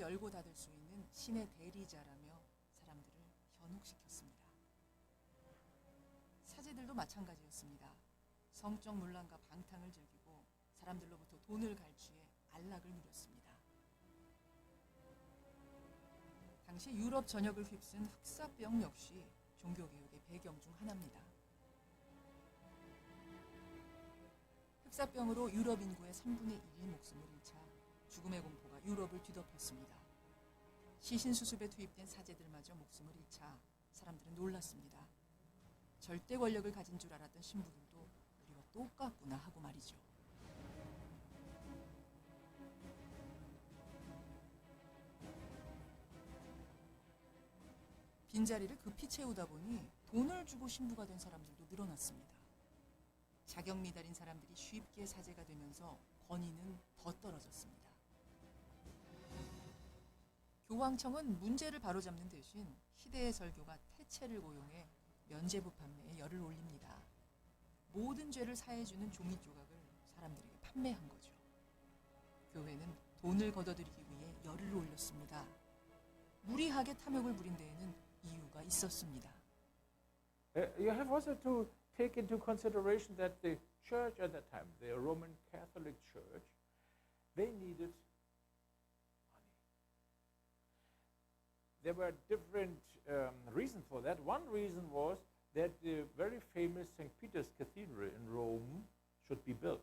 열고 닫을 수 있는 신의 대리자라며 사람들을 현혹시켰습니다. 사제들도 마찬가지였습니다. 성적 문란과 방탕을 즐기고 사람들로부터 돈을 갈취해 안락을 누렸습니다. 당시 유럽 전역을 휩쓴 흑사병 역시 종교개혁의 배경 중 하나입니다. 흑사병으로 유럽 인구의 3분의 1이 목숨을 잃자 죽음의 공포가 유럽을 뒤덮였습니다. 시신수습에 투입된 사제들마저 목숨을 잃자 사람들은 놀랐습니다. 절대 권력을 가진 줄 알았던 신부들도 우리와 똑같구나 하고 말이죠. 빈자리를 급히 채우다 보니 돈을 주고 신부가 된 사람들도 늘어났습니다. 자격 미달인 사람들이 쉽게 사제가 되면서 권위는 더 떨어졌습니다. 교황청은 문제를 바로잡는 대신 희대의 설교가 태체를 고용해 면죄부 판매에 열을 올립니다. 모든 죄를 사해주는 종이 조각을 사람들에게 판매한 거죠. 교회는 돈을 걷어들이기 위해 열을 올렸습니다. 무리하게 탐욕을 부린 데에는 이유가 있었습니다. You have also to take into consideration that the church at that time, the Roman Catholic Church, they needed money. There were different reasons for that. One reason was that the very famous St. Peter's Cathedral in Rome should be built.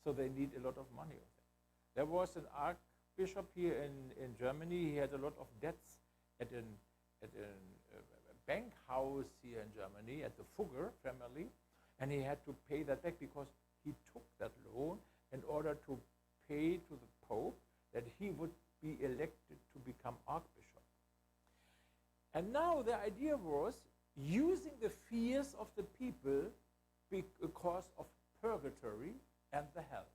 So they need a lot of money of that. There was an archbishop here in Germany. He had a lot of debts at a bank house here in Germany, at the Fugger family, and he had to pay that back because he took that loan in order to pay to the Pope that he would be elected to become archbishop. And now the idea was using the fears of the people because of purgatory and the hell.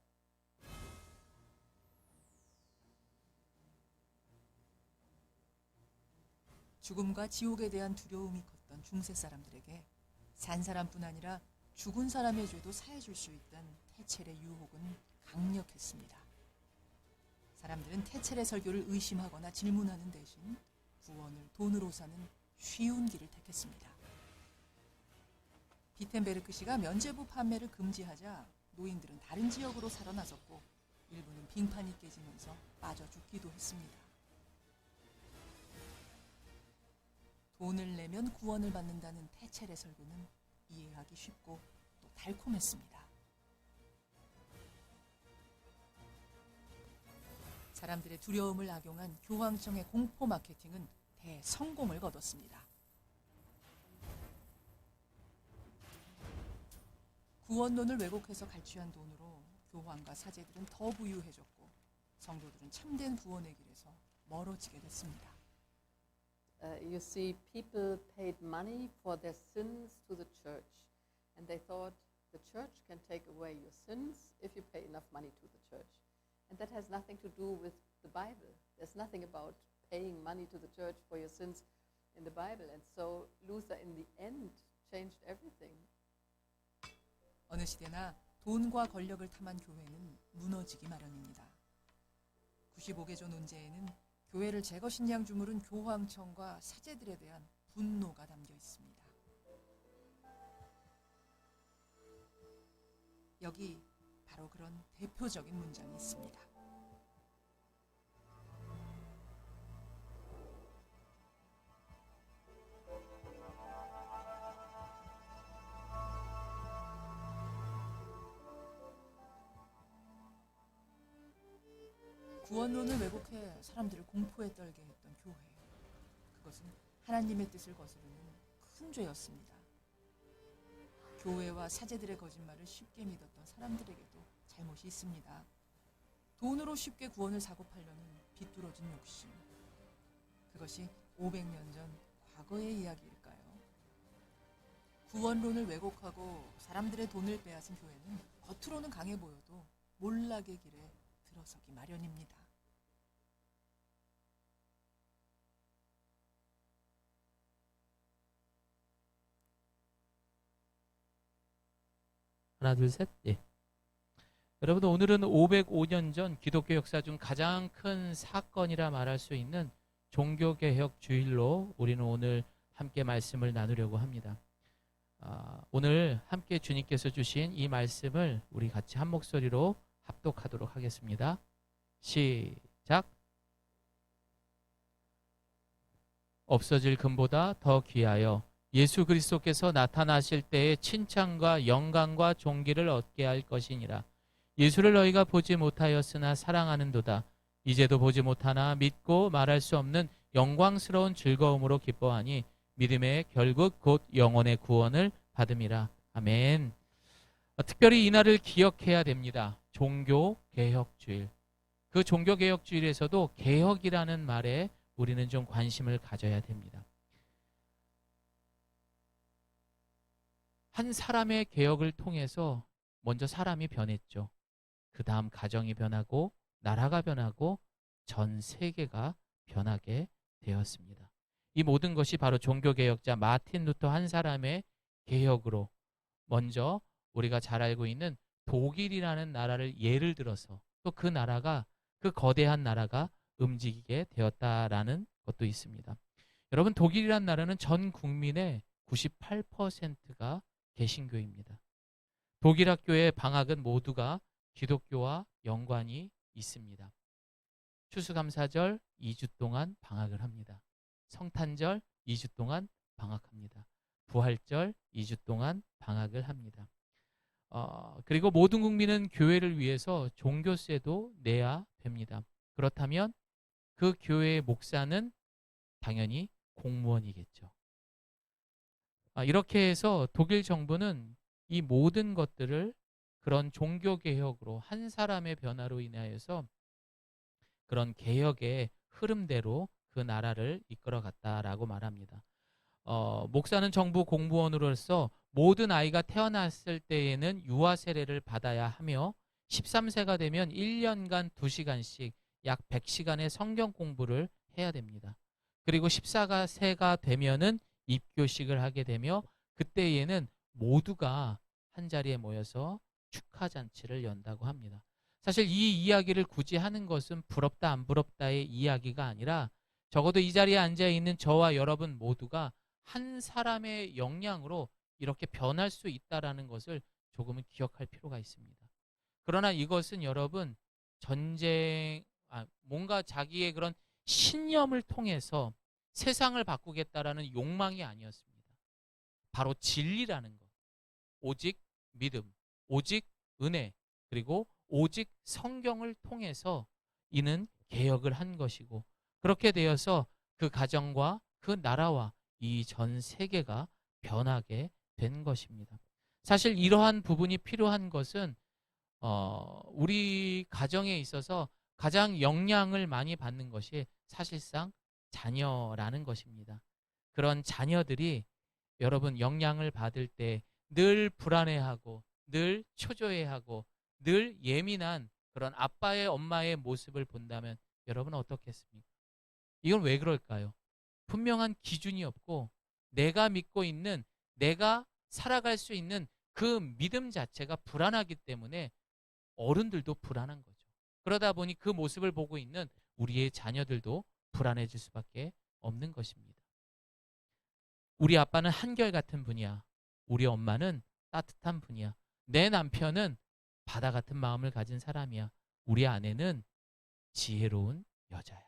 죽음과 지옥에 대한 두려움이 컸던 중세 사람들에게 산 사람뿐 아니라 죽은 사람의 죄도 사해줄 수 있다는 태첼의 유혹은 강력했습니다. 사람들은 태첼의 설교를 의심하거나 질문하는 대신 구원을 돈으로 사는 쉬운 길을 택했습니다. 비텐베르크 씨가 면죄부 판매를 금지하자 노인들은 다른 지역으로 살아나섰고 일부는 빙판이 깨지면서 빠져 죽기도 했습니다. 돈을 내면 구원을 받는다는 태첼의 설교는 이해하기 쉽고 또 달콤했습니다. 사람들의 두려움을 악용한 교황청의 공포 마케팅은 대성공을 거뒀습니다. 구원론을 왜곡해서 갈취한 돈으로 교황과 사제들은 더 부유해졌고 성도들은 참된 구원의 길에서 멀어지게 됐습니다. You see, people paid money for their sins to the church, and they thought the church can take away your sins if you pay enough money to the church. And that has nothing to do with the Bible. There's nothing about paying money to the church for your sins in the Bible. And so Luther, in the end, changed everything. 어느 시대나 돈과 권력을 탐한 교회는 무너지기 마련입니다. 95개조 논제에는 교회를 제거신양 주물은 교황청과 사제들에 대한 분노가 담겨 있습니다. 여기 바로 그런 대표적인 문장이 있습니다. 구원론을 왜곡해 사람들을 공포에 떨게 했던 교회. 그것은 하나님의 뜻을 거스르는 큰 죄였습니다. 교회와 사제들의 거짓말을 쉽게 믿었던 사람들에게도 잘못이 있습니다. 돈으로 쉽게 구원을 사고 팔려는 비뚤어진 욕심. 그것이 500년 전 과거의 이야기일까요? 구원론을 왜곡하고 사람들의 돈을 빼앗은 교회는 겉으로는 강해 보여도 몰락의 길에 들어서기 마련입니다. 하나, 둘, 셋. 예. 여러분, 오늘은 505년 전 기독교 역사 중 가장 큰 사건이라 말할 수 있는 종교개혁 주일로 우리는 오늘 함께 말씀을 나누려고 합니다. 오늘 함께 주님께서 주신 이 말씀을 우리 같이 한 목소리로 합독하도록 하겠습니다. 시작. 없어질 금보다 더 귀하여 예수 그리스도께서 나타나실 때에 칭찬과 영광과 존귀를 얻게 할 것이니라. 예수를 너희가 보지 못하였으나 사랑하는도다. 이제도 보지 못하나 믿고 말할 수 없는 영광스러운 즐거움으로 기뻐하니 믿음의 결국 곧 영혼의 구원을 받음이라. 아멘. 특별히 이날을 기억해야 됩니다. 종교개혁주일. 그 종교개혁주일에서도 개혁이라는 말에 우리는 좀 관심을 가져야 됩니다. 한 사람의 개혁을 통해서 먼저 사람이 변했죠. 그 다음 가정이 변하고 나라가 변하고 전 세계가 변하게 되었습니다. 이 모든 것이 바로 종교개혁자 마틴 루터 한 사람의 개혁으로 먼저 우리가 잘 알고 있는 독일이라는 나라를 예를 들어서 또 그 나라가 그 거대한 나라가 움직이게 되었다라는 것도 있습니다. 여러분, 독일이라는 나라는 전 국민의 98%가 개신교입니다. 독일 학교의 방학은 모두가 기독교와 연관이 있습니다. 추수감사절 2주 동안 방학을 합니다. 성탄절 2주 동안 방학합니다. 부활절 2주 동안 방학을 합니다. 그리고 모든 국민은 교회를 위해서 종교세도 내야 됩니다. 그렇다면 그 교회의 목사는 당연히 공무원이겠죠. 이렇게 해서 독일 정부는 이 모든 것들을 그런 종교개혁으로 한 사람의 변화로 인하여서 그런 개혁의 흐름대로 그 나라를 이끌어갔다라고 말합니다. 목사는 정부 공무원으로서 모든 아이가 태어났을 때에는 유아 세례를 받아야 하며 13세가 되면 1년간 2시간씩 약 100시간의 성경 공부를 해야 됩니다. 그리고 14세가 되면은 입교식을 하게 되며 그때에는 모두가 한 자리에 모여서 축하 잔치를 연다고 합니다. 사실 이 이야기를 굳이 하는 것은 부럽다 안 부럽다의 이야기가 아니라 적어도 이 자리에 앉아 있는 저와 여러분 모두가 한 사람의 역량으로 이렇게 변할 수 있다라는 것을 조금은 기억할 필요가 있습니다. 그러나 이것은 여러분 뭔가 자기의 그런 신념을 통해서 세상을 바꾸겠다라는 욕망이 아니었습니다. 바로 진리라는 것, 오직 믿음, 오직 은혜, 그리고 오직 성경을 통해서 이는 개혁을 한 것이고, 그렇게 되어서 그 가정과 그 나라와 이 전 세계가 변하게 된 것입니다. 사실 이러한 부분이 필요한 것은 우리 가정에 있어서 가장 영향을 많이 받는 것이 사실상 자녀라는 것입니다. 그런 자녀들이 여러분 영향을 받을 때 늘 불안해하고 늘 초조해하고 늘 예민한 그런 아빠의 엄마의 모습을 본다면 여러분 어떻겠습니까? 이건 왜 그럴까요? 분명한 기준이 없고 내가 믿고 있는, 내가 살아갈 수 있는 그 믿음 자체가 불안하기 때문에 어른들도 불안한 거죠. 그러다 보니 그 모습을 보고 있는 우리의 자녀들도 불안해질 수밖에 없는 것입니다. 우리 아빠는 한결같은 분이야. 우리 엄마는 따뜻한 분이야. 내 남편은 바다 같은 마음을 가진 사람이야. 우리 아내는 지혜로운 여자야.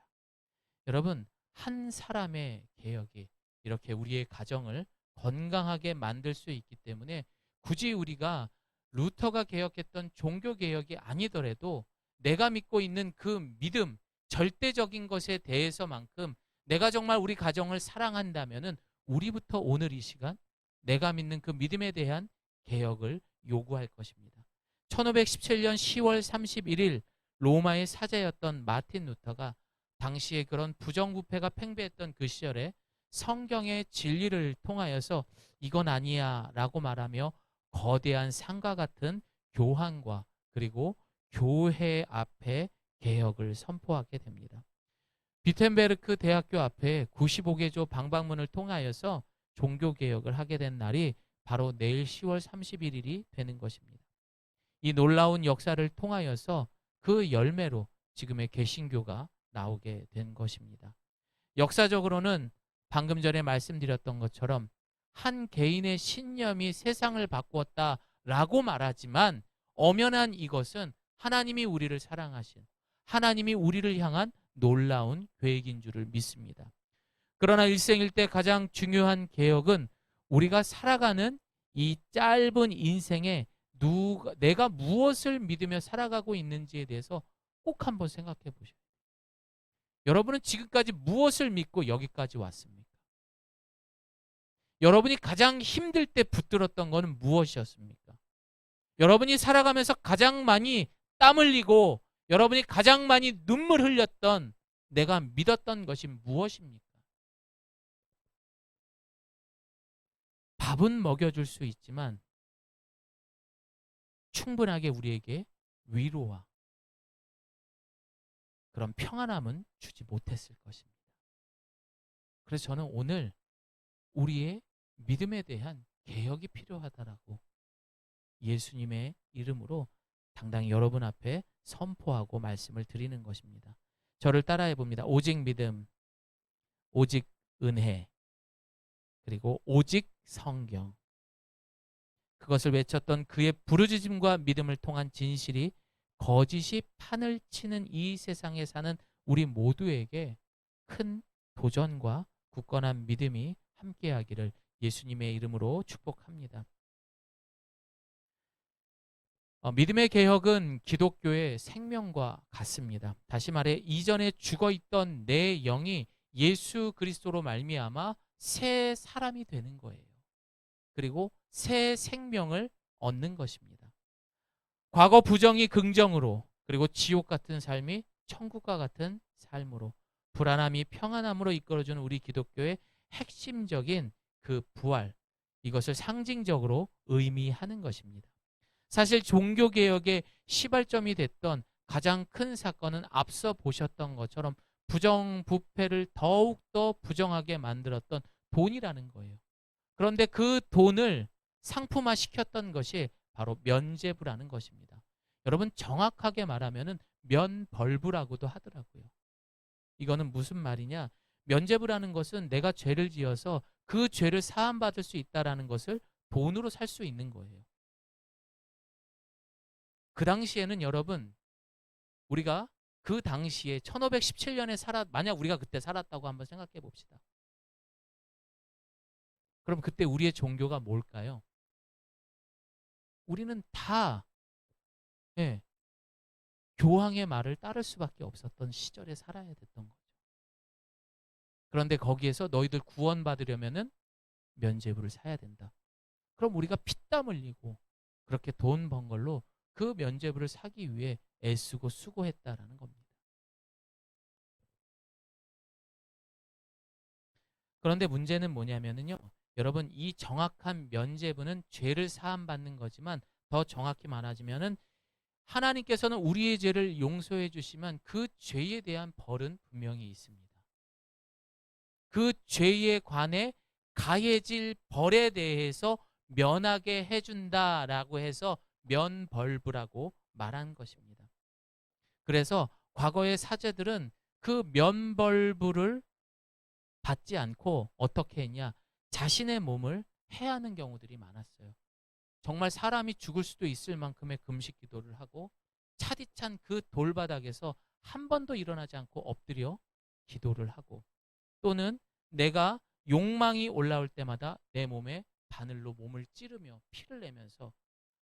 여러분, 한 사람의 개혁이 이렇게 우리의 가정을 건강하게 만들 수 있기 때문에 굳이 우리가 루터가 개혁했던 종교개혁이 아니더라도 내가 믿고 있는 그 믿음, 절대적인 것에 대해서만큼 내가 정말 우리 가정을 사랑한다면은 우리부터 오늘 이 시간 내가 믿는 그 믿음에 대한 개혁을 요구할 것입니다. 1517년 10월 31일 로마의 사제였던 마틴 루터가 당시에 그런 부정부패가 팽배했던 그 시절에 성경의 진리를 통하여서 이건 아니야 라고 말하며 거대한 산과 같은 교황과 그리고 교회 앞에 개혁을 선포하게 됩니다. 비텐베르크 대학교 앞에 95개조 방방문을 통하여서 종교개혁을 하게 된 날이 바로 내일 10월 31일이 되는 것입니다. 이 놀라운 역사를 통하여서 그 열매로 지금의 개신교가 나오게 된 것입니다. 역사적으로는 방금 전에 말씀드렸던 것처럼 한 개인의 신념이 세상을 바꾸었다라고 말하지만 엄연한 이것은 하나님이 우리를 사랑하신, 하나님이 우리를 향한 놀라운 계획인 줄을 믿습니다. 그러나 일생일대 가장 중요한 개혁은 우리가 살아가는 이 짧은 인생에 내가 무엇을 믿으며 살아가고 있는지에 대해서 꼭 한번 생각해 보셔야 돼요. 여러분은 지금까지 무엇을 믿고 여기까지 왔습니까? 여러분이 가장 힘들 때 붙들었던 것은 무엇이었습니까? 여러분이 살아가면서 가장 많이 땀 흘리고 여러분이 가장 많이 눈물 흘렸던 내가 믿었던 것이 무엇입니까? 밥은 먹여줄 수 있지만 충분하게 우리에게 위로와 그런 평안함은 주지 못했을 것입니다. 그래서 저는 오늘 우리의 믿음에 대한 개혁이 필요하다라고 예수님의 이름으로 당당히 여러분 앞에 선포하고 말씀을 드리는 것입니다. 저를 따라해 봅니다. 오직 믿음, 오직 은혜, 그리고 오직 성경. 그것을 외쳤던 그의 부르짖음과 믿음을 통한 진실이 거짓이 판을 치는 이 세상에 사는 우리 모두에게 큰 도전과 굳건한 믿음이 함께하기를 예수님의 이름으로 축복합니다. 믿음의 개혁은 기독교의 생명과 같습니다. 다시 말해 이전에 죽어있던 내 영이 예수 그리스도로 말미암아 새 사람이 되는 거예요. 그리고 새 생명을 얻는 것입니다. 과거 부정이 긍정으로, 그리고 지옥 같은 삶이 천국과 같은 삶으로, 불안함이 평안함으로 이끌어주는 우리 기독교의 핵심적인 그 부활, 이것을 상징적으로 의미하는 것입니다. 사실 종교개혁의 시발점이 됐던 가장 큰 사건은 앞서 보셨던 것처럼 부정부패를 더욱더 부정하게 만들었던 돈이라는 거예요. 그런데 그 돈을 상품화시켰던 것이 바로 면죄부라는 것입니다. 여러분 정확하게 말하면 면벌부라고도 하더라고요. 이거는 무슨 말이냐? 면죄부라는 것은 내가 죄를 지어서 그 죄를 사함받을 수 있다는 것을 돈으로 살 수 있는 거예요. 그 당시에는 여러분, 우리가 그 당시에 1517년에 만약 우리가 그때 살았다고 한번 생각해 봅시다. 그럼 그때 우리의 종교가 뭘까요? 우리는 다 교황의 말을 따를 수밖에 없었던 시절에 살아야 됐던 거죠. 그런데 거기에서 너희들 구원받으려면은 면죄부를 사야 된다. 그럼 우리가 피땀 흘리고 그렇게 돈 번 걸로 그 면죄부를 사기 위해 애쓰고 수고했다라는 겁니다. 그런데 문제는 뭐냐면요. 여러분 이 정확한 면죄부는 죄를 사함받는 거지만 더 정확히 말하자면은 하나님께서는 우리의 죄를 용서해 주시면 그 죄에 대한 벌은 분명히 있습니다. 그 죄에 관해 가해질 벌에 대해서 면하게 해준다라고 해서 면벌부라고 말한 것입니다. 그래서 과거의 사제들은 그 면벌부를 받지 않고 어떻게 했냐? 자신의 몸을 해하는 경우들이 많았어요. 정말 사람이 죽을 수도 있을 만큼의 금식 기도를 하고 차디찬 그 돌바닥에서 한 번도 일어나지 않고 엎드려 기도를 하고, 또는 내가 욕망이 올라올 때마다 내 몸에 바늘로 몸을 찌르며 피를 내면서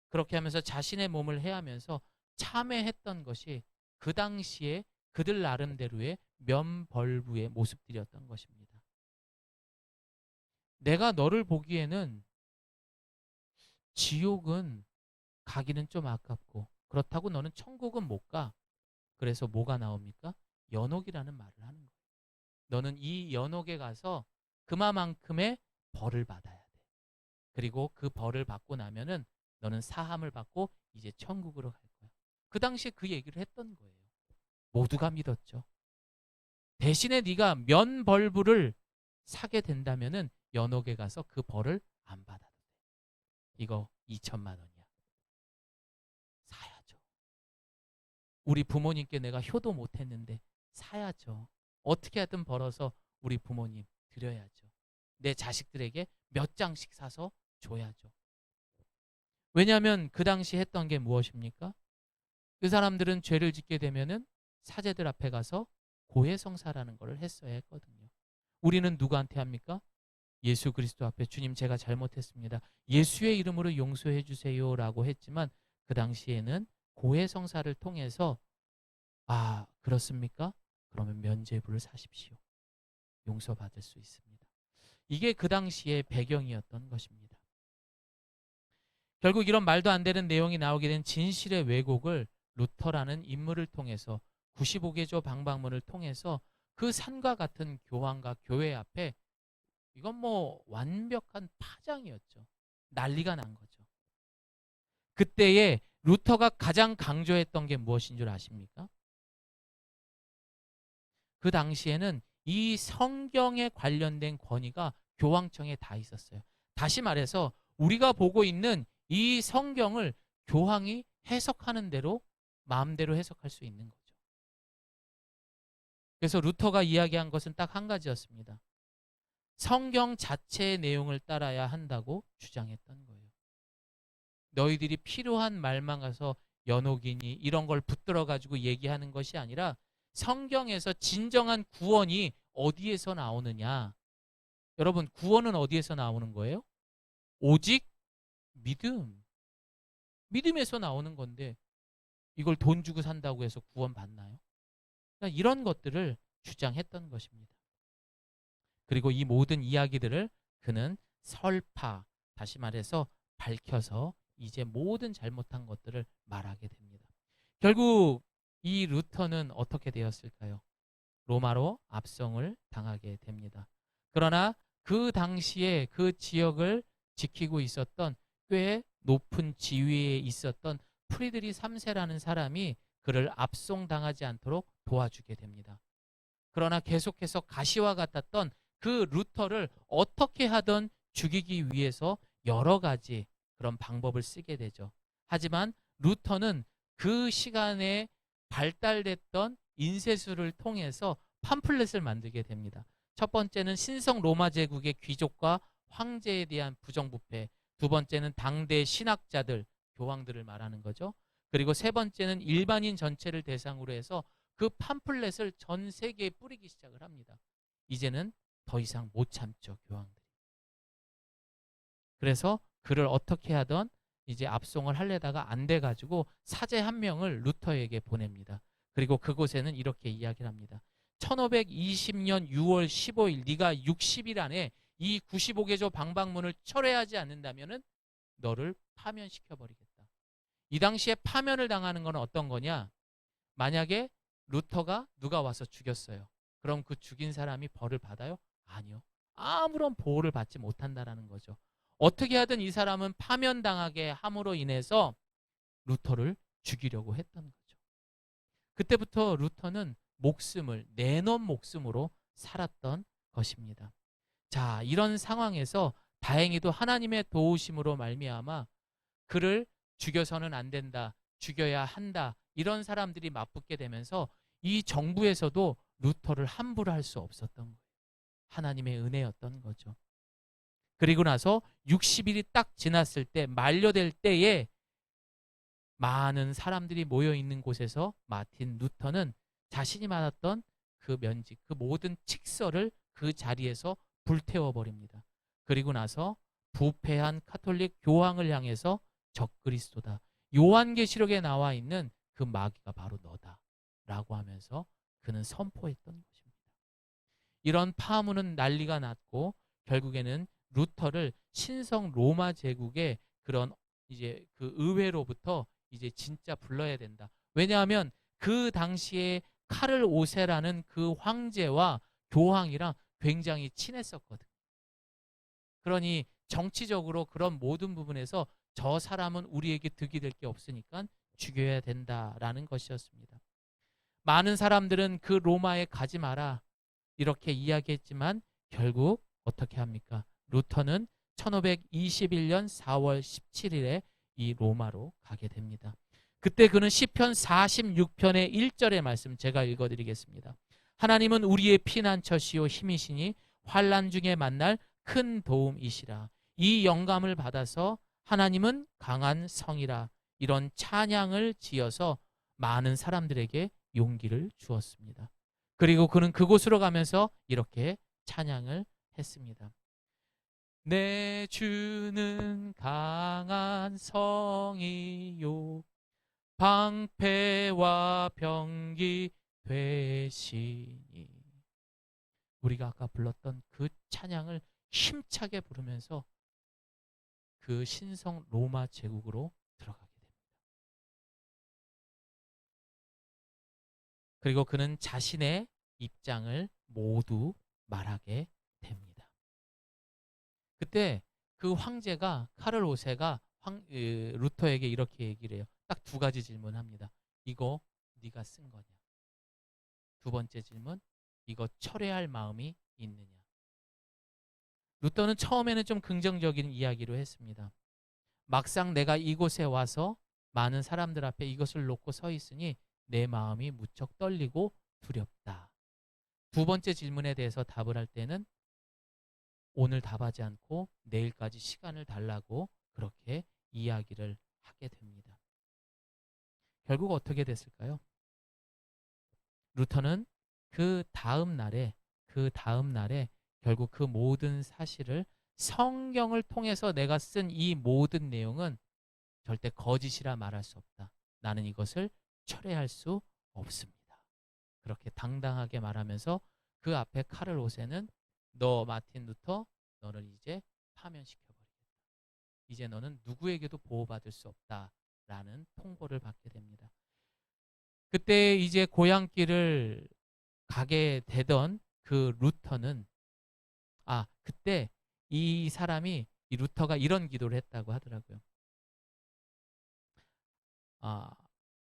그렇게 하면서 자신의 몸을 해하면서 참회했던 것이 그 당시에 그들 나름대로의 면벌부의 모습들이었던 것입니다. 내가 너를 보기에는 지옥은 가기는 좀 아깝고 그렇다고 너는 천국은 못 가. 그래서 뭐가 나옵니까? 연옥이라는 말을 하는 거예요. 너는 이 연옥에 가서 그만큼의 벌을 받아야 돼. 그리고 그 벌을 받고 나면은 너는 사함을 받고 이제 천국으로 갈 거야. 그 당시에 그 얘기를 했던 거예요. 모두가 믿었죠. 대신에 네가 면벌부를 사게 된다면은 연옥에 가서 그 벌을 안 받아도 돼. 이거 2천만 원이야. 우리 부모님께 내가 효도 못했는데 사야죠. 어떻게 하든 벌어서 우리 부모님 드려야죠. 내 자식들에게 몇 장씩 사서 줘야죠. 왜냐하면 그 당시 했던 게 무엇입니까? 그 사람들은 죄를 짓게 되면은 사제들 앞에 가서 고해성사라는 것을 했어야 했거든요. 우리는 누구한테 합니까? 예수 그리스도 앞에 주님 제가 잘못했습니다. 예수의 이름으로 용서해 주세요라고 했지만 그 당시에는 고해성사를 통해서 아 그렇습니까? 그러면 면죄부를 사십시오. 용서받을 수 있습니다. 이게 그 당시의 배경이었던 것입니다. 결국 이런 말도 안 되는 내용이 나오게 된 진실의 왜곡을 루터라는 인물을 통해서 95개조 방방문을 통해서 그 산과 같은 교황과 교회 앞에 이건 뭐 완벽한 파장이었죠. 난리가 난 거죠. 그때에 루터가 가장 강조했던 게 무엇인 줄 아십니까? 그 당시에는 이 성경에 관련된 권위가 교황청에 다 있었어요. 다시 말해서 우리가 보고 있는 이 성경을 교황이 해석하는 대로 마음대로 해석할 수 있는 거죠. 그래서 루터가 이야기한 것은 딱 한 가지였습니다. 성경 자체의 내용을 따라야 한다고 주장했던 거예요. 너희들이 필요한 말만 가서 연옥이니 이런 걸 붙들어 가지고 얘기하는 것이 아니라 성경에서 진정한 구원이 어디에서 나오느냐. 여러분 구원은 어디에서 나오는 거예요? 오직 믿음. 믿음에서 나오는 건데 이걸 돈 주고 산다고 해서 구원 받나요? 그러니까 이런 것들을 주장했던 것입니다. 그리고 이 모든 이야기들을 그는 설파, 다시 말해서 밝혀서 이제 모든 잘못한 것들을 말하게 됩니다. 결국 이 루터는 어떻게 되었을까요? 로마로 압송을 당하게 됩니다. 그러나 그 당시에 그 지역을 지키고 있었던 꽤 높은 지위에 있었던 프리드리 3세라는 사람이 그를 압송당하지 않도록 도와주게 됩니다. 그러나 계속해서 가시와 같았던 그 루터를 어떻게 하든 죽이기 위해서 여러 가지 그런 방법을 쓰게 되죠. 하지만 루터는 그 시간에 발달됐던 인쇄술을 통해서 팜플렛을 만들게 됩니다. 첫 번째는 신성 로마 제국의 귀족과 황제에 대한 부정부패, 두 번째는 당대 신학자들, 교황들을 말하는 거죠. 그리고 세 번째는 일반인 전체를 대상으로 해서 그 팜플렛을 전 세계에 뿌리기 시작을 합니다. 이제는 더 이상 못 참죠, 교황들이. 그래서 그를 어떻게 하던 이제 압송을 하려다가 안 돼가지고 사제 한 명을 루터에게 보냅니다. 그리고 그곳에는 이렇게 이야기를 합니다. 1520년 6월 15일 네가 60일 안에 이 95개조 방방문을 철회하지 않는다면 너를 파면시켜버리겠다. 이 당시에 파면을 당하는 건 어떤 거냐? 만약에 루터가 누가 와서 죽였어요. 그럼 그 죽인 사람이 벌을 받아요? 아니요. 아무런 보호를 받지 못한다라는 거죠. 어떻게 하든 이 사람은 파면당하게 함으로 인해서 루터를 죽이려고 했던 거죠. 그때부터 루터는 목숨을 내놓은 목숨으로 살았던 것입니다. 자, 이런 상황에서 다행히도 하나님의 도우심으로 말미암아 그를 죽여서는 안 된다, 죽여야 한다, 이런 사람들이 맞붙게 되면서 이 정부에서도 루터를 함부로 할 수 없었던 거예요. 하나님의 은혜였던 거죠. 그리고 나서 60일이 딱 지났을 때, 만료될 때에 많은 사람들이 모여 있는 곳에서 마틴 루터는 자신이 받았던 그 면직, 그 모든 칙서를 그 자리에서 불태워 버립니다. 그리고 나서 부패한 카톨릭 교황을 향해서 적그리스도다, 요한계시록에 나와 있는 그 마귀가 바로 너다 라고 하면서 그는 선포했던 것입니다. 이런 파문은 난리가 났고 결국에는 루터를 신성 로마 제국의 그런 이제 그 의회로부터 이제 진짜 불러야 된다. 왜냐하면 그 당시에 카를 5세라는 그 황제와 교황이랑 굉장히 친했었거든. 그러니 정치적으로 그런 모든 부분에서 저 사람은 우리에게 득이 될 게 없으니까 죽여야 된다라는 것이었습니다. 많은 사람들은 그 로마에 가지 마라 이렇게 이야기했지만 결국 어떻게 합니까? 루터는 1521년 4월 17일에 이 로마로 가게 됩니다. 그때 그는 시편 46편의 1절의 말씀 제가 읽어드리겠습니다. 하나님은 우리의 피난처시요 힘이시니 환난 중에 만날 큰 도움이시라. 이 영감을 받아서 하나님은 강한 성이라 이런 찬양을 지어서 많은 사람들에게 용기를 주었습니다. 그리고 그는 그곳으로 가면서 이렇게 찬양을 했습니다. 내 주는 강한 성이요 방패와 병기 되시니. 우리가 아까 불렀던 그 찬양을 힘차게 부르면서 그 신성 로마 제국으로 들어가게 됩니다. 그리고 그는 자신의 입장을 모두 말하게 됩니다. 그때 그 황제가 카를 5세가 루터에게 이렇게 얘기를 해요. 딱 두 가지 질문합니다. 이거 네가 쓴 거냐? 두 번째 질문, 이거 철회할 마음이 있느냐? 루터는 처음에는 좀 긍정적인 이야기로 했습니다. 막상 내가 이곳에 와서 많은 사람들 앞에 이것을 놓고 서 있으니 내 마음이 무척 떨리고 두렵다. 두 번째 질문에 대해서 답을 할 때는 오늘 답하지 않고 내일까지 시간을 달라고 그렇게 이야기를 하게 됩니다. 결국 어떻게 됐을까요? 루터는 그 다음 날에 결국 그 모든 사실을 성경을 통해서 내가 쓴 이 모든 내용은 절대 거짓이라 말할 수 없다. 나는 이것을 철회할 수 없습니다. 그렇게 당당하게 말하면서 그 앞에 카를 5세는 너 마틴 루터, 너를 이제 파면시켜버리겠다. 이제 너는 누구에게도 보호받을 수 없다라는 통보를 받게 됩니다. 그때 이제 고향길을 가게 되던 그 루터는 그때 이 사람이 이 루터가 이런 기도를 했다고 하더라고요.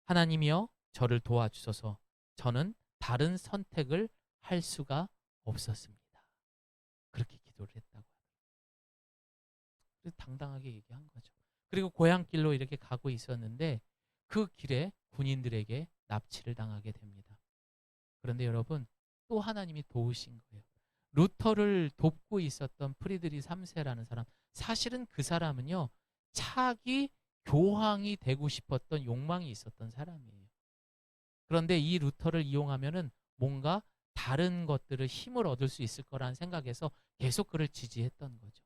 하나님이여 저를 도와주소서. 저는 다른 선택을 할 수가 없었습니다. 그렇게 기도를 했다고 하더라고요. 당당하게 얘기한 거죠. 그리고 고향길로 이렇게 가고 있었는데 그 길에 군인들에게 납치를 당하게 됩니다. 그런데 여러분, 또 하나님이 도우신 거예요. 루터를 돕고 있었던 프리드리 3세라는 사람, 사실은 그 사람은요 차기 교황이 되고 싶었던 욕망이 있었던 사람이에요. 그런데 이 루터를 이용하면은 뭔가 다른 것들을 힘을 얻을 수 있을 거라는 생각에서 계속 그를 지지했던 거죠.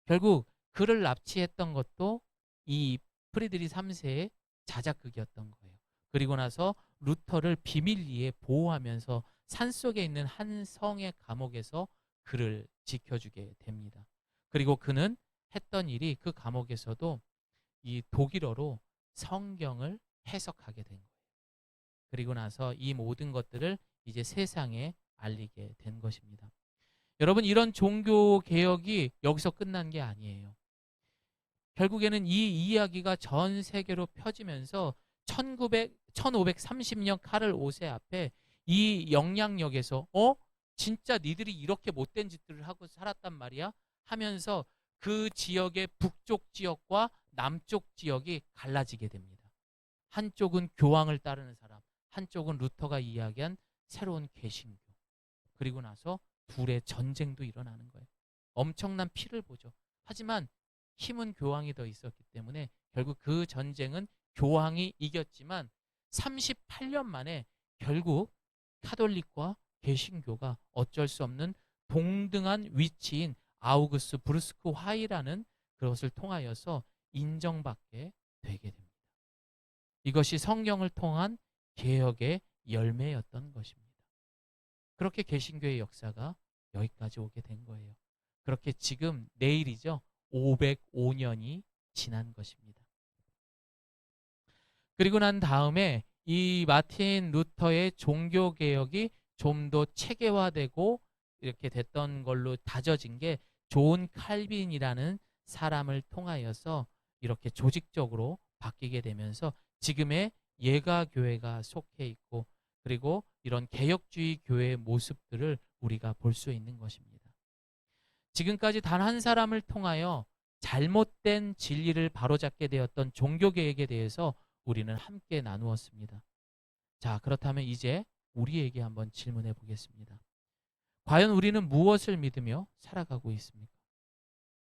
결국 그를 납치했던 것도 이 프리드리 3세의 자작극이었던 거예요. 그리고 나서 루터를 비밀리에 보호하면서 산속에 있는 한 성의 감옥에서 그를 지켜주게 됩니다. 그리고 그는 했던 일이 그 감옥에서도 이 독일어로 성경을 해석하게 된 거예요. 그리고 나서 이 모든 것들을 이제 세상에 알리게 된 것입니다. 여러분, 이런 종교 개혁이 여기서 끝난 게 아니에요. 결국에는 이 이야기가 전 세계로 펴지면서 1530년 카를 5세 앞에 이 영향력에서 진짜 니들이 이렇게 못된 짓들을 하고 살았단 말이야 하면서 그 지역의 북쪽 지역과 남쪽 지역이 갈라지게 됩니다. 한쪽은 교황을 따르는 사람, 한쪽은 루터가 이야기한 새로운 개신교. 그리고 나서 둘의 전쟁도 일어나는 거예요. 엄청난 피를 보죠. 하지만 힘은 교황이 더 있었기 때문에 결국 그 전쟁은 교황이 이겼지만 38년 만에 결국 카톨릭과 개신교가 어쩔 수 없는 동등한 위치인 아우구스 브루스크 화의라는 그것을 통하여서 인정받게 되게 됩니다. 이것이 성경을 통한 개혁의 열매였던 것입니다. 그렇게 개신교의 역사가 여기까지 오게 된 거예요. 그렇게 지금 내일이죠. 505년이 지난 것입니다. 그리고 난 다음에 이 마틴 루터의 종교개혁이 좀 더 체계화되고 이렇게 됐던 걸로 다져진 게 존 칼빈이라는 사람을 통하여서 이렇게 조직적으로 바뀌게 되면서 지금의 예가교회가 속해 있고 그리고 이런 개혁주의 교회의 모습들을 우리가 볼 수 있는 것입니다. 지금까지 단 한 사람을 통하여 잘못된 진리를 바로잡게 되었던 종교개혁에 대해서 우리는 함께 나누었습니다. 자, 그렇다면 이제 우리에게 한번 질문해 보겠습니다. 과연 우리는 무엇을 믿으며 살아가고 있습니까?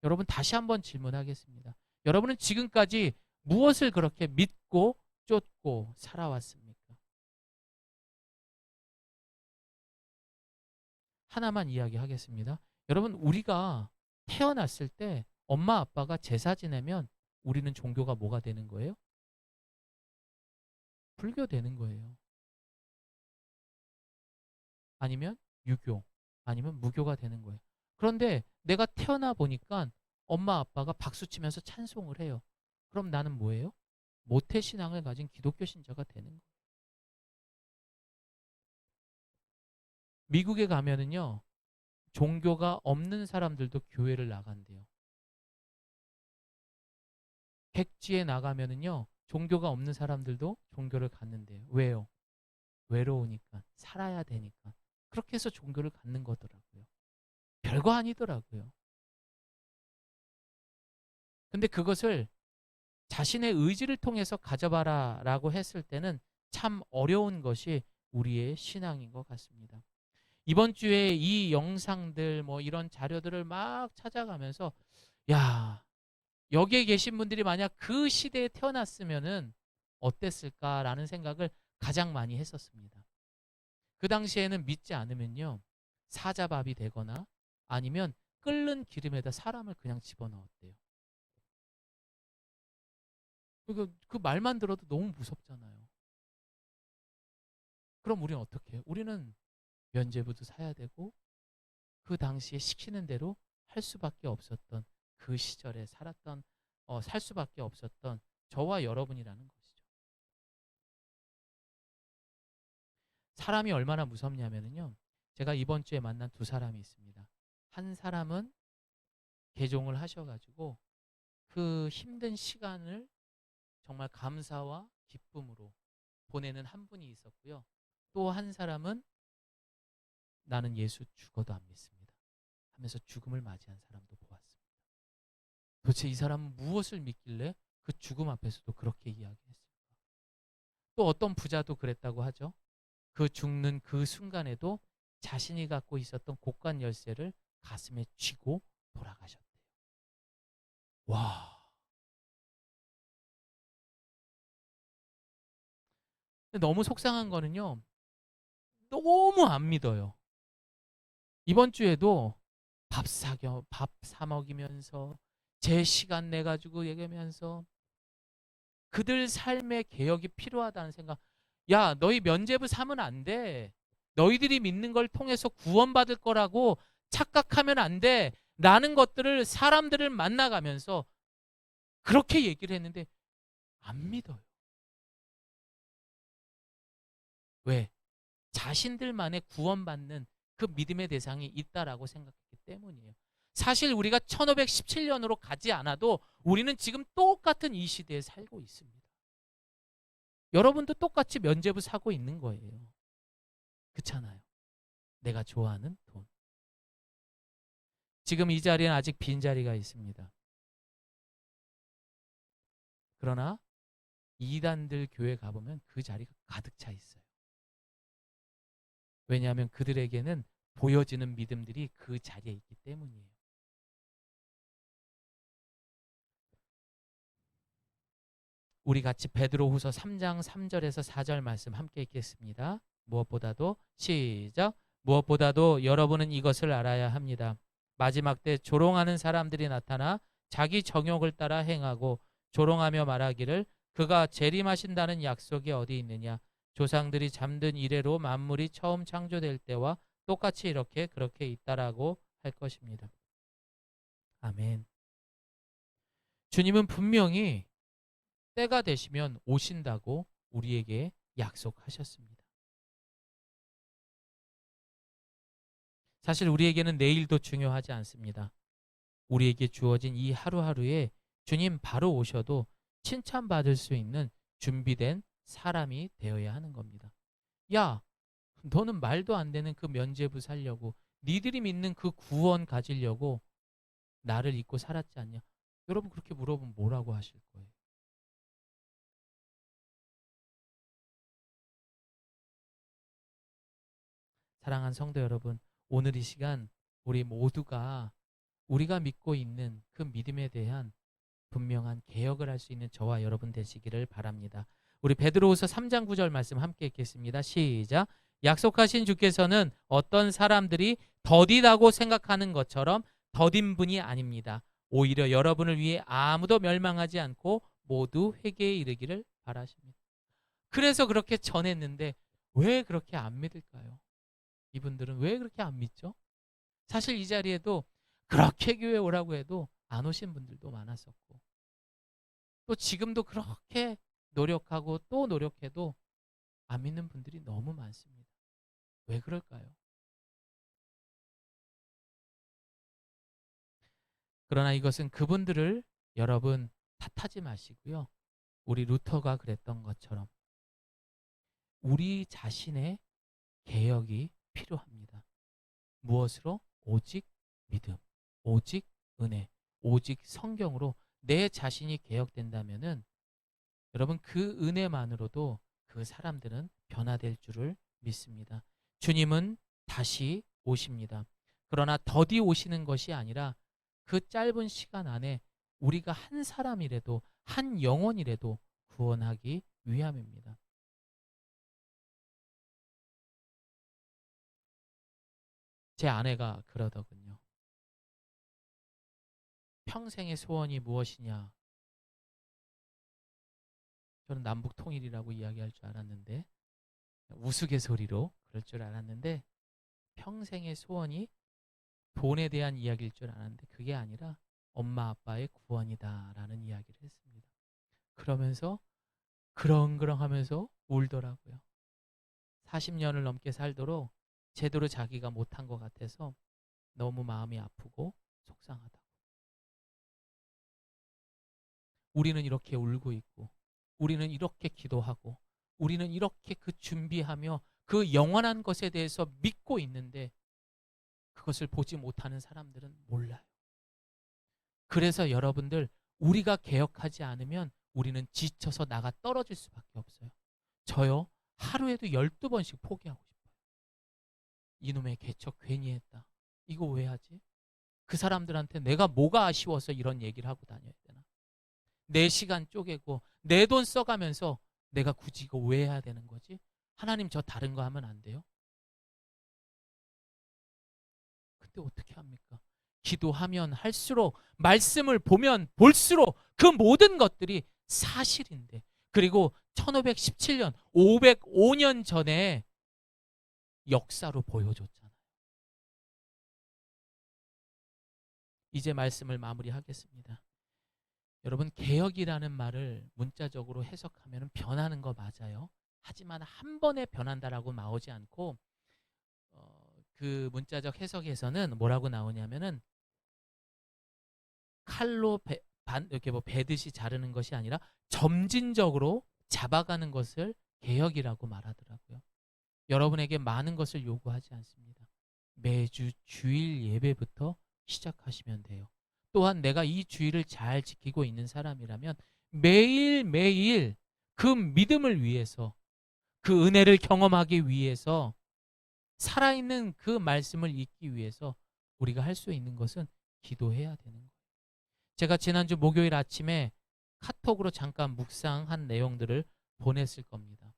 여러분, 다시 한번 질문하겠습니다. 여러분은 지금까지 무엇을 그렇게 믿고 쫓고 살아왔습니까? 하나만 이야기하겠습니다. 여러분, 우리가 태어났을 때 엄마 아빠가 제사 지내면 우리는 종교가 뭐가 되는 거예요? 불교 되는 거예요. 아니면 유교, 아니면 무교가 되는 거예요. 그런데 내가 태어나 보니까 엄마 아빠가 박수 치면서 찬송을 해요. 그럼 나는 뭐예요? 모태신앙을 가진 기독교 신자가 되는 거예요. 미국에 가면은요, 종교가 없는 사람들도 교회를 나간대요. 객지에 나가면은요, 종교가 없는 사람들도 종교를 갖는데요. 왜요? 외로우니까, 살아야 되니까. 그렇게 해서 종교를 갖는 거더라고요. 별거 아니더라고요. 근데 그것을 자신의 의지를 통해서 가져봐라 라고 했을 때는 참 어려운 것이 우리의 신앙인 것 같습니다. 이번 주에 이 영상들 뭐 이런 자료들을 막 찾아가면서 야, 여기에 계신 분들이 만약 그 시대에 태어났으면은 어땠을까라는 생각을 가장 많이 했었습니다. 그 당시에는 믿지 않으면요, 사자밥이 되거나 아니면 끓는 기름에다 사람을 그냥 집어넣었대요. 그 말만 들어도 너무 무섭잖아요. 그럼 우리는 어떻게 해요? 우리는 면죄부도 사야 되고 그 당시에 시키는 대로 할 수밖에 없었던, 그 시절에 살았던 살 수밖에 없었던 저와 여러분이라는 것이죠. 사람이 얼마나 무섭냐면요, 제가 이번 주에 만난 두 사람이 있습니다. 한 사람은 개종을 하셔가지고 그 힘든 시간을 정말 감사와 기쁨으로 보내는 한 분이 있었고요. 또 한 사람은 나는 예수 죽어도 안 믿습니다 하면서 죽음을 맞이한 사람도 보았습니다. 도대체 이 사람은 무엇을 믿길래 그 죽음 앞에서도 그렇게 이야기했을까? 또 어떤 부자도 그랬다고 하죠. 그 죽는 그 순간에도 자신이 갖고 있었던 곡간 열쇠를 가슴에 쥐고 돌아가셨대요. 와. 근데 너무 속상한 거는요, 너무 안 믿어요. 이번 주에도 밥 사 먹이면서 제 시간 내 가지고 얘기하면서 그들 삶의 개혁이 필요하다는 생각. 야, 너희 면죄부 사면 안 돼. 너희들이 믿는 걸 통해서 구원받을 거라고 착각하면 안 돼. 라는 것들을 사람들을 만나가면서 그렇게 얘기를 했는데 안 믿어요. 왜? 자신들만의 구원받는 그 믿음의 대상이 있다라고 생각했기 때문이에요. 사실 우리가 1517년으로 가지 않아도 우리는 지금 똑같은 이 시대에 살고 있습니다. 여러분도 똑같이 면죄부 사고 있는 거예요. 그렇잖아요. 내가 좋아하는 돈. 지금 이 자리에는 아직 빈자리가 있습니다. 그러나 이단들 교회 가보면 그 자리가 가득 차 있어요. 왜냐하면 그들에게는 보여지는 믿음들이 그 자리에 있기 때문이에요. 우리 같이 베드로후서 3장 3절에서 4절 말씀 함께 읽겠습니다. 무엇보다도 시작. 무엇보다도 여러분은 이것을 알아야 합니다. 마지막 때 조롱하는 사람들이 나타나 자기 정욕을 따라 행하고 조롱하며 말하기를 그가 재림하신다는 약속이 어디 있느냐. 조상들이 잠든 이래로 만물이 처음 창조될 때와 똑같이 이렇게 그렇게 있다라고 할 것입니다. 아멘. 주님은 분명히 때가 되시면 오신다고 우리에게 약속하셨습니다. 사실 우리에게는 내일도 중요하지 않습니다. 우리에게 주어진 이 하루하루에 주님 바로 오셔도 칭찬받을 수 있는 준비된 사람이 되어야 하는 겁니다. 야, 너는 말도 안 되는 그 면죄부 살려고, 니들이 믿는 그 구원 가지려고 나를 잊고 살았지 않냐? 여러분 그렇게 물어보면 뭐라고 하실 거예요? 사랑하는 성도 여러분, 오늘 이 시간 우리 모두가 우리가 믿고 있는 그 믿음에 대한 분명한 개혁을 할 수 있는 저와 여러분 되시기를 바랍니다. 우리 베드로후서 3장 9절 말씀 함께 읽겠습니다. 시작. 약속하신 주께서는 어떤 사람들이 더디다고 생각하는 것처럼 더딘 분이 아닙니다. 오히려 여러분을 위해 아무도 멸망하지 않고 모두 회개에 이르기를 바라십니다. 그래서 그렇게 전했는데 왜 그렇게 안 믿을까요? 이분들은 왜 그렇게 안 믿죠? 사실 이 자리에도 그렇게 교회 오라고 해도 안 오신 분들도 많았었고, 또 지금도 그렇게 노력하고 또 노력해도 안 믿는 분들이 너무 많습니다. 왜 그럴까요? 그러나 이것은 그분들을 여러분 탓하지 마시고요. 우리 루터가 그랬던 것처럼 우리 자신의 개혁이 필요합니다. 무엇으로? 오직 믿음, 오직 은혜, 오직 성경으로 내 자신이 개혁된다면은 여러분 그 은혜만으로도 그 사람들은 변화될 줄을 믿습니다. 주님은 다시 오십니다. 그러나 더디 오시는 것이 아니라 그 짧은 시간 안에 우리가 한 사람이라도 한 영혼이라도 구원하기 위함입니다. 제 아내가 그러더군요. 평생의 소원이 무엇이냐? 저는 남북 통일이라고 이야기할 줄 알았는데, 우스갯소리로 그럴 줄 알았는데, 평생의 소원이 돈에 대한 이야기일 줄 알았는데 그게 아니라 엄마 아빠의 구원이다라는 이야기를 했습니다. 그러면서 그렁그렁하면서 울더라고요. 40년을 넘게 살도록 제대로 자기가 못한 것 같아서 너무 마음이 아프고 속상하다고. 우리는 이렇게 울고 있고, 우리는 이렇게 기도하고, 우리는 이렇게 그 준비하며 그 영원한 것에 대해서 믿고 있는데 그것을 보지 못하는 사람들은 몰라요. 그래서 여러분들, 우리가 개혁하지 않으면 우리는 지쳐서 나가 떨어질 수밖에 없어요. 저요, 하루에도 12번씩 포기하고 싶어요. 이놈의 개척 괜히 했다. 이거 왜 하지? 그 사람들한테 내가 뭐가 아쉬워서 이런 얘기를 하고 다녀야 되나? 내 시간 쪼개고 내 돈 써가면서 내가 굳이 이거 왜 해야 되는 거지? 하나님 저 다른 거 하면 안 돼요? 근데 어떻게 합니까? 기도하면 할수록, 말씀을 보면 볼수록 그 모든 것들이 사실인데, 그리고 1517년 505년 전에 역사로 보여줬잖아요. 이제 말씀을 마무리하겠습니다. 여러분, 개혁이라는 말을 문자적으로 해석하면 변하는 거 맞아요. 하지만 한 번에 변한다라고 나오지 않고, 그 문자적 해석에서는 뭐라고 나오냐면은 칼로 이렇게 뭐 베듯이 자르는 것이 아니라 점진적으로 잡아가는 것을 개혁이라고 말하더라고요. 여러분에게 많은 것을 요구하지 않습니다. 매주 주일 예배부터 시작하시면 돼요. 또한 내가 이 주일을 잘 지키고 있는 사람이라면 매일매일 그 믿음을 위해서, 그 은혜를 경험하기 위해서, 살아있는 그 말씀을 읽기 위해서 우리가 할 수 있는 것은 기도해야 되는 거예요. 제가 지난주 목요일 아침에 카톡으로 잠깐 묵상한 내용들을 보냈을 겁니다.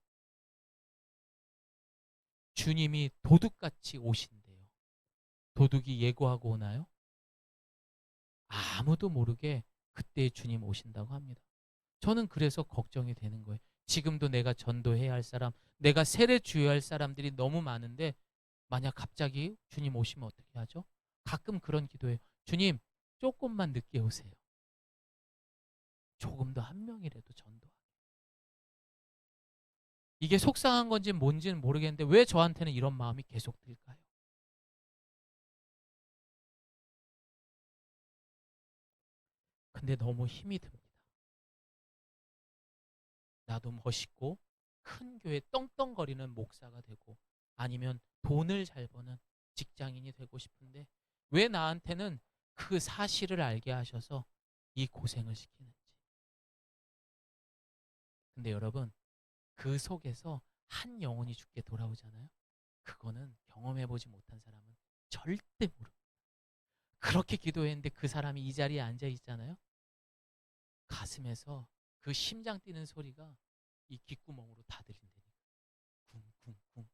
주님이 도둑같이 오신대요. 도둑이 예고하고 오나요? 아무도 모르게 그때 주님 오신다고 합니다. 저는 그래서 걱정이 되는 거예요. 지금도 내가 전도해야 할 사람, 내가 세례 주어야 할 사람들이 너무 많은데 만약 갑자기 주님 오시면 어떻게 하죠? 가끔 그런 기도해요. 주님, 조금만 늦게 오세요. 조금 더 한 명이라도 전도하게. 이게 속상한 건지 뭔지는 모르겠는데 왜 저한테는 이런 마음이 계속 들까요? 근데 너무 힘이 듭니다. 나도 멋있고 큰 교회 떵떵거리는 목사가 되고, 아니면 돈을 잘 버는 직장인이 되고 싶은데 왜 나한테는 그 사실을 알게 하셔서 이 고생을 시키는지. 근데 여러분, 그 속에서 한 영혼이 죽게 돌아오잖아요. 그거는 경험해보지 못한 사람은 절대 모릅니다. 그렇게 기도했는데 그 사람이 이 자리에 앉아 있잖아요. 가슴에서 그 심장 뛰는 소리가 이 귓구멍으로 다 들린다니까. 쿵쿵쿵.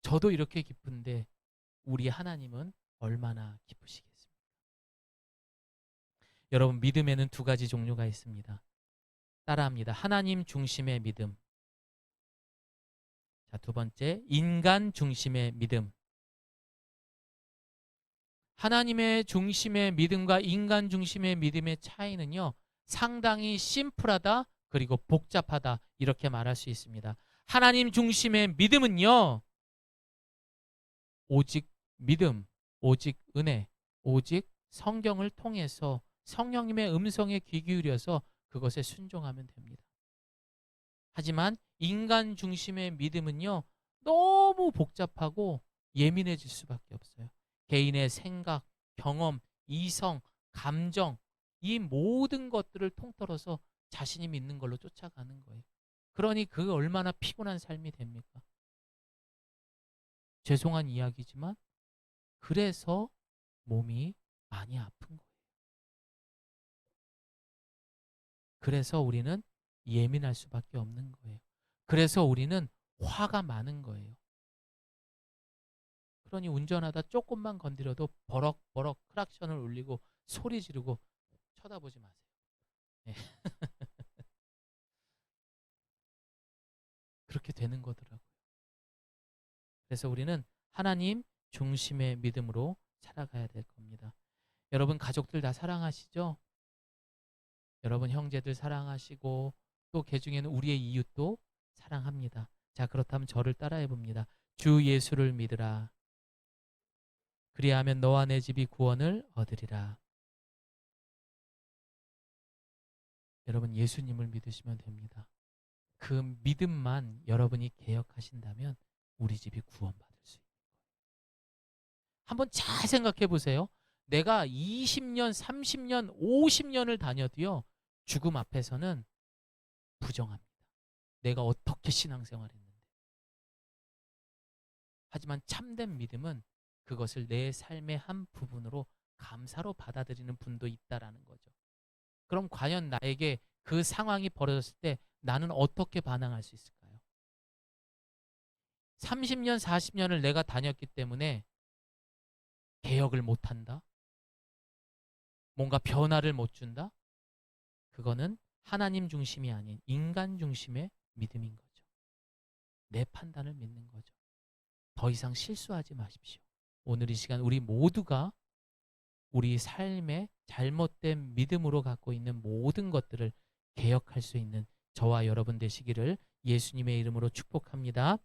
저도 이렇게 기쁜데 우리 하나님은 얼마나 기쁘시겠습니까? 여러분, 믿음에는 두 가지 종류가 있습니다. 따라합니다. 하나님 중심의 믿음. 자, 두 번째, 인간 중심의 믿음. 하나님의 중심의 믿음과 인간 중심의 믿음의 차이는요, 상당히 심플하다, 그리고 복잡하다, 이렇게 말할 수 있습니다. 하나님 중심의 믿음은요, 오직 믿음, 오직 은혜, 오직 성경을 통해서 성령님의 음성에 귀 기울여서 그것에 순종하면 됩니다. 하지만 인간 중심의 믿음은요, 너무 복잡하고 예민해질 수밖에 없어요. 개인의 생각, 경험, 이성, 감정, 이 모든 것들을 통틀어서 자신이 믿는 걸로 쫓아가는 거예요. 그러니 그 얼마나 피곤한 삶이 됩니까? 죄송한 이야기지만 그래서 몸이 많이 아픈 거예요. 그래서 우리는 예민할 수밖에 없는 거예요. 그래서 우리는 화가 많은 거예요. 그러니 운전하다 조금만 건드려도 버럭버럭 크락션을 울리고 소리 지르고 쳐다보지 마세요. 네. 그렇게 되는 거더라고요. 그래서 우리는 하나님 중심의 믿음으로 살아가야 될 겁니다. 여러분, 가족들 다 사랑하시죠? 여러분, 형제들 사랑하시고 또 그 중에는 우리의 이웃도 사랑합니다. 자, 그렇다면 저를 따라해 봅니다. 주 예수를 믿으라. 그리하면 너와 내 집이 구원을 얻으리라. 여러분, 예수님을 믿으시면 됩니다. 그 믿음만 여러분이 개혁하신다면 우리 집이 구원받을 수 있는 거예요. 한번 잘 생각해 보세요. 내가 20년, 30년, 50년을 다녀도요, 죽음 앞에서는 부정합니다. 내가 어떻게 신앙생활을 했는데. 하지만 참된 믿음은 그것을 내 삶의 한 부분으로 감사로 받아들이는 분도 있다라는 거죠. 그럼 과연 나에게 그 상황이 벌어졌을 때 나는 어떻게 반응할 수 있을까요? 30년, 40년을 내가 다녔기 때문에 개혁을 못한다? 뭔가 변화를 못 준다? 그거는 하나님 중심이 아닌 인간 중심의 믿음인 거죠. 내 판단을 믿는 거죠. 더 이상 실수하지 마십시오. 오늘 이 시간 우리 모두가 우리 삶의 잘못된 믿음으로 갖고 있는 모든 것들을 개혁할 수 있는 저와 여러분 되시기를 예수님의 이름으로 축복합니다.